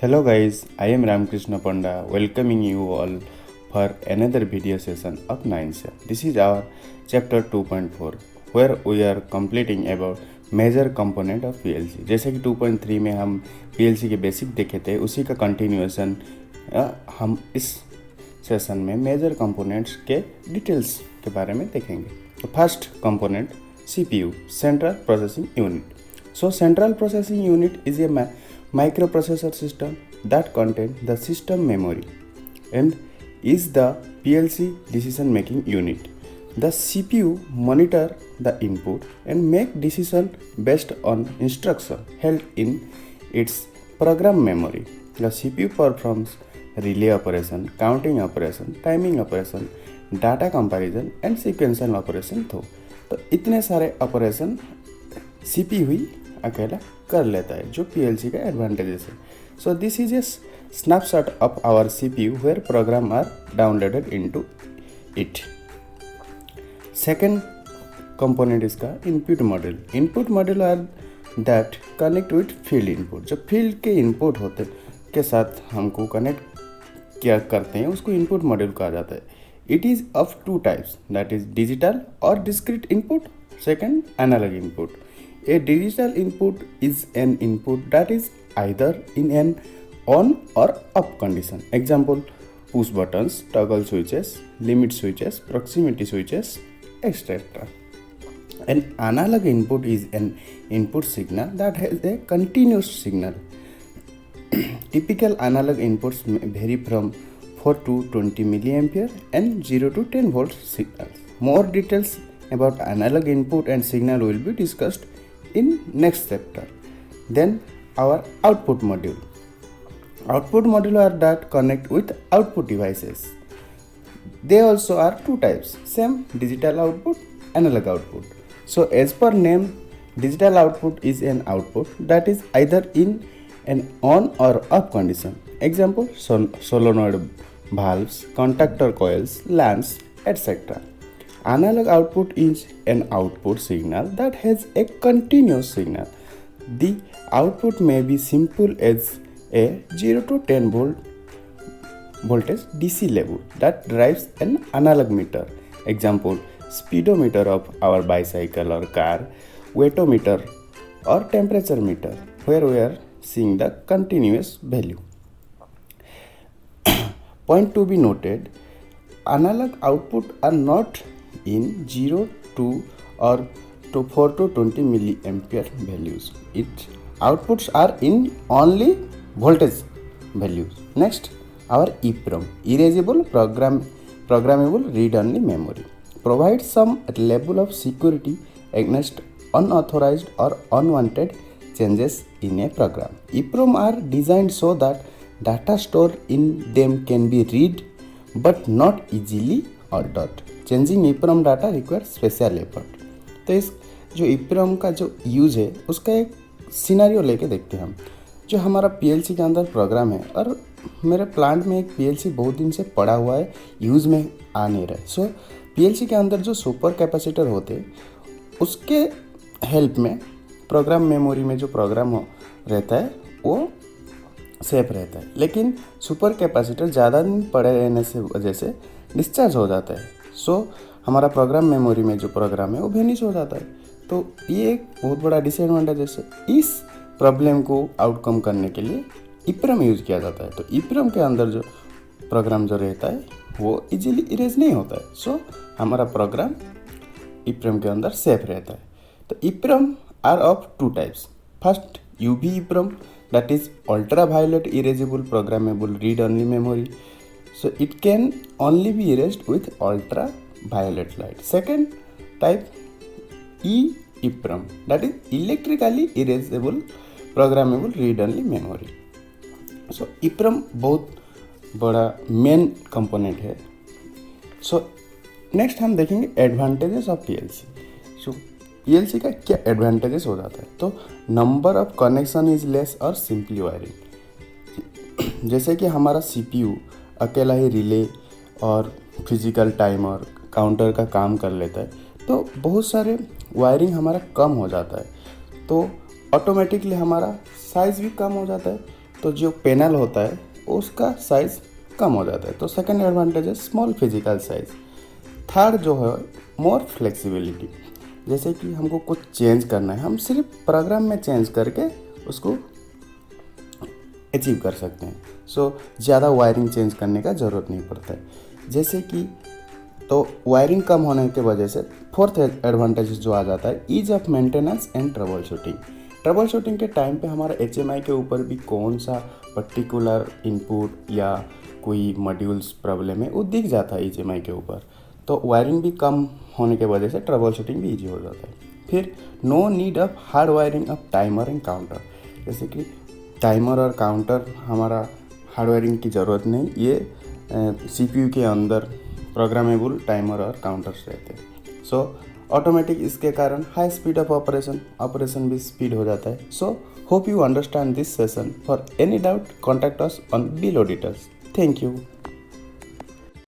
Hello guys, I am Ramkrishna Panda welcoming you all for another video session of 9 This is our chapter 2.4 where we are completing about major component of PLC. जैसे कि 2.3 में हम PLC के basic देखे थे उसी का continuation हम इस सेशन में मेजर कंपोनेंट्स के डिटेल्स के बारे में देखेंगे। First component CPU Central Processing Unit. So Central Processing Unit is a microprocessor system that contains the system memory and is the PLC decision making unit. The CPU monitor the input and make decision based on instruction held in its program memory. The CPU performs relay operation, counting operation, timing operation, data comparison and sequential operation तो इतने सारे operation CPU ही अकेला कर लेता है जो PLC का advantages है. So this is a snapshot of our CPU where program are downloaded into it. Second component इसका input module. Input module are that connect with field input. जो फील्ड के इनपुट होते के साथ हमको कनेक्ट क्या करते हैं उसको इनपुट मॉड्यूल कहा जाता है. It is of two types, that is digital or discrete input. Second, analog input. A digital input is an input that is either in an on or off condition. Example, push buttons, toggle switches, limit switches, proximity switches, etc. An analog input is an input signal that has a continuous signal. Typical analog inputs may vary from 4 to 20 milliampere and 0 to 10 volt signals. More details about analog input and signal will be discussed in next chapter. Then our output module. Output module are that connect with output devices. They also are two types, same digital output, analog output. So as per name, digital output is an output that is either in an on or off condition. Example, solenoid valves, contactor coils, lamps, etc. Analog output is an output signal that has a continuous signal. The output may be simple as a 0 to 10 voltage DC level that drives an analog meter. Example, speedometer of our bicycle or car, weightometer or temperature meter where we are seeing the continuous value. Point to be noted, analog output are not in 0 to or to 4 to 20 milliampere values. Its outputs are in only voltage values. Next, our EEPROM, erasable programmable read-only memory, provides some level of security against unauthorized or unwanted changes in a program. EEPROM are designed so that data stored in them can be read but not easily altered. Changing EEPROM data requires special effort. तो इस जो EEPROM का जो use है उसका एक scenario लेके देखते हैं हम. जो हमारा PLC के अंदर प्रोग्राम है और मेरे प्लांट में एक PLC बहुत दिन से पड़ा हुआ है, यूज़ में आ नहीं रहा है. सो PLC के अंदर जो सुपर कैपेसिटर होते उसके हेल्प में प्रोग्राम मेमोरी में जो प्रोग्राम रहता है वो सेफ रहता है. लेकिन सुपर कैपेसिटर ज़्यादा दिन पड़े रहने से वजह से डिस्चार्ज हो जाता है. सो हमारा प्रोग्राम मेमोरी में जो प्रोग्राम है वो वेनिश हो जाता है. तो ये एक बहुत बड़ा डिसएडवांटेज है. इस प्रॉब्लम को आउटकम करने के लिए EEPROM यूज़ किया जाता है. तो EEPROM के अंदर जो प्रोग्राम जो रहता है वो इजीली इरेज नहीं होता है. सो हमारा प्रोग्राम EEPROM के अंदर सेफ रहता है. तो EEPROM are of two types. First, UV EEPROM, that is ultraviolet erasable programmable read-only memory. So it can only be erased with ultraviolet light. Second type, EEPROM, that is electrically erasable programmable read-only memory. So EEPROM बहुत बड़ा main component है. So next हम देखेंगे advantages of PLC. So PLC का क्या advantages हो जाता है. तो number of connection is less और सिंपली वायरिंग. जैसे कि हमारा CPU अकेला ही रिले और फिजिकल टाइमर काउंटर का काम कर लेता है तो बहुत सारे वायरिंग हमारा कम हो जाता है. तो ऑटोमेटिकली हमारा साइज़ भी कम हो जाता है तो जो पैनल होता है उसका साइज़ कम हो जाता है। तो सेकेंड एडवांटेज है स्मॉल फिजिकल साइज। थर्ड जो है मोर फ्लेक्सिबिलिटी, जैसे कि हमको कुछ चेंज करना है, हम सिर्फ प्रोग्राम में चेंज करके उसको अचीव कर सकते हैं। सो ज़्यादा वायरिंग चेंज करने का ज़रूरत नहीं पड़ता है। जैसे कि तो वायरिंग कम होने की वजह से फोर्थ एडवांटेज जो आ जाता है ease of maintenance and troubleshooting. Troubleshooting के टाइम पे हमारा HMI के ऊपर भी कौन सा पर्टिकुलर इनपुट या कोई मॉड्यूल्स प्रॉब्लम है वो दिख जाता है HMI के ऊपर। तो वायरिंग भी कम होने के वजह से ट्रबल शूटिंग भी ईजी हो जाता है। फिर no need of hard wiring of timer and counter, जैसे कि टाइमर और काउंटर हमारा हार्ड वायरिंग की ज़रूरत नहीं, ये CPU के अंदर प्रोग्रामेबल टाइमर और काउंटर्स रहते हैं। सो ऑटोमेटिक, इसके कारण हाई स्पीड ऑफ ऑपरेशन भी स्पीड हो जाता है। So hope you understand this session. For any doubt contact us on below details. Thank you.